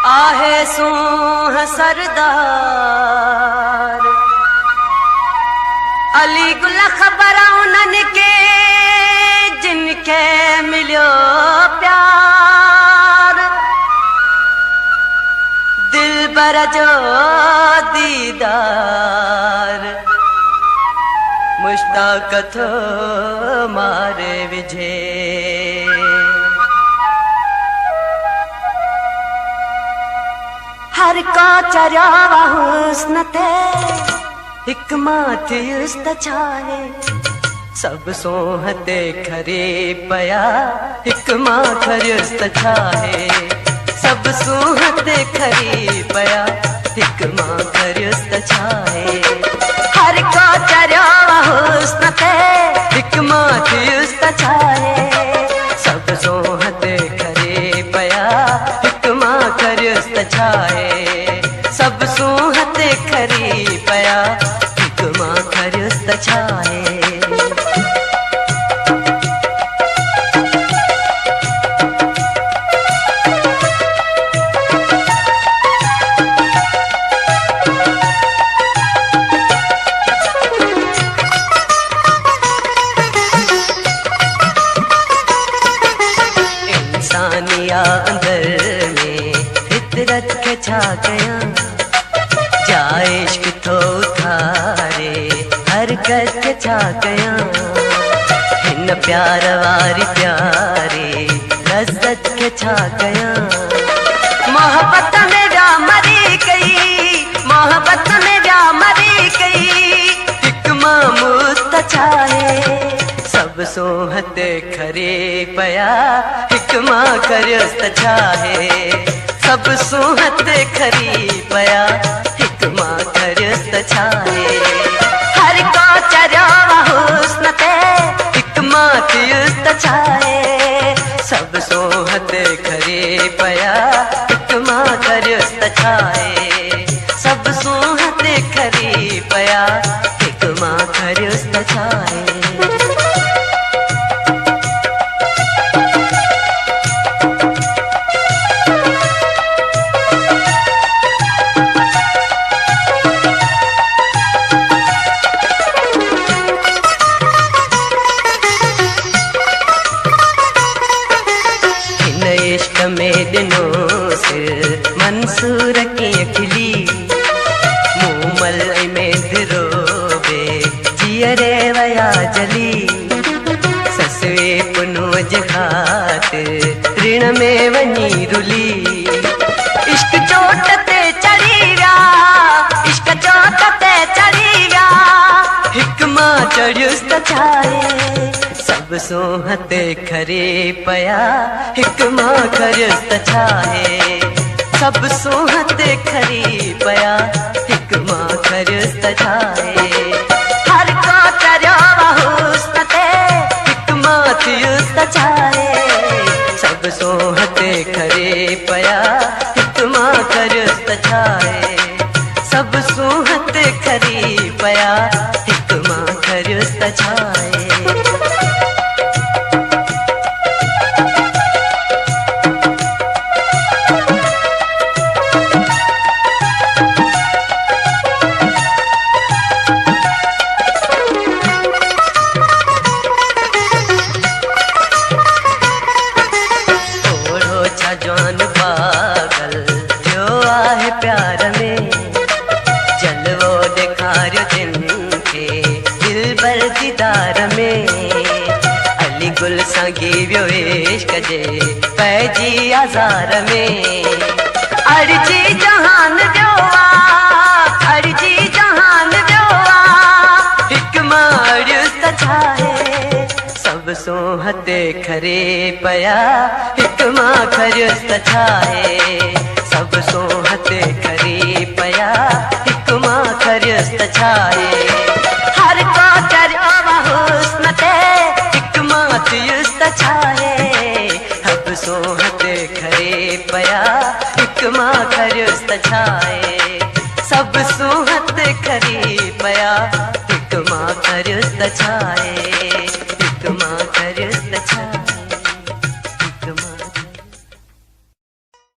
आहे सूह सरदार अली गुल खबर उन्हनि के जिनके मिलियो प्यार दिल बर जो दीदार मुश्ताक थो मारे विझे हर का चरिया हुस्न ते हिक माथियुस त छाहे सब सोहते खरे पया हिक मां खरियुस त छाहे सब सोहते खरे पया हिक मां खरियुस त छाहे हर का चरिया हुस्न ते हिक माथियुस त छाहे सब सोहते खरे पया हिक मां खरियुस त छाहे सब सूहते खरी पया हिक मां खरियुस त छाहे इंसानिया अंदर में फितरत के छा गया इश्क थो थारे हरकत के छा गया हिन प्यार वारी प्यारे लज्जत के छा गया मोहब्बत में जा मरी गई मोहब्बत में जा मरी गई हिक मां मुस्त छाहे सब सोहते खरे पया हिक मां खरियुस त छाहे सब सोहते खरी पया मां खरियुस त छाहे हर को चरिया हुस्न ते हिक माथियुस त छाहे सब सोहते खरे पया हिक मां खरियुस त छाहे सब सोहते खरी पया हिक मां खरियुस त छाहे इश्क में दिनो सिर मंसूर की खिली मूमल में दिरोबे जियरे वया जली ससवे पुनो जखात ऋण में वनी रुली इश्क चोट ते चढ़ी व्या इश्क चोट ते चढ़ी व्या हिक मां चढ़ियुस त छाहे सब सोहते खरे पया हिक मां खरियुस त छाहे सब सोहते खरी पया हिक मां खरियुस त छाहे हर का चरिया हुस्न ते हिक माथियुस त छाहे सब सोहते खरे पया हिक मां खरियुस त छाहे सब सोहते खरी पया हिक मां खरियुस त छाहे जवान पागल जो आहे प्यार में जलवो दिखारियो जिन के दिल भर दीदार में अली गुल सां गिवियो इश्क जे पैजी आज़ार में अर्जी जहान वियो अर्जी जहान वियो हिक मां अड़ियुस त छाहे सब सोहते खरे पया हिक मां खरियुस त छाहे सब सोहते खरे पया हिक मां खरियुस त छाहे हर को चरिया हुस्न ते हिक माथियुस त छाहे सब सोहते खरे पया हिक मां खरियुस त छाहे सब सोहते खरी पया हिक मां खरियुस त छाहे